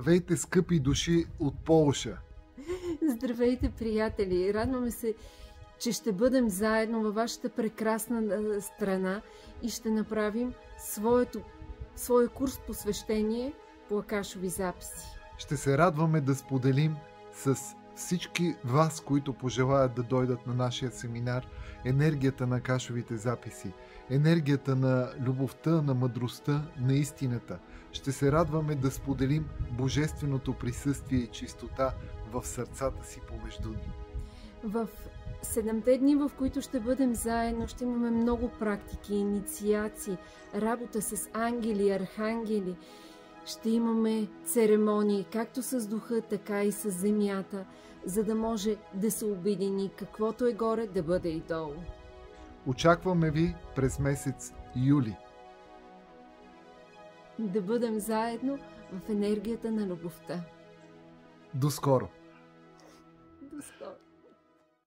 Здравейте, скъпи души от Полша! Здравейте, приятели! Радваме се, че ще бъдем заедно във вашата прекрасна страна и ще направим своя курс посвещение по Акашови записи. Ще се радваме да споделим с всички вас, които пожелаят да дойдат на нашия семинар, енергията на Акашовите записи, енергията на любовта, на мъдростта, на истината. Ще се радваме да споделим божественото присъствие и чистота в сърцата си помежду ни. В 7 дни, в които ще бъдем заедно, ще имаме много практики, инициации, работа с ангели, архангели. Ще имаме церемонии, както с духа, така и с земята, за да може да се обедини каквото е горе, да бъде и долу. Очакваме ви през месец юли. Да бъдем заедно в енергията на любовта. До скоро! До скоро!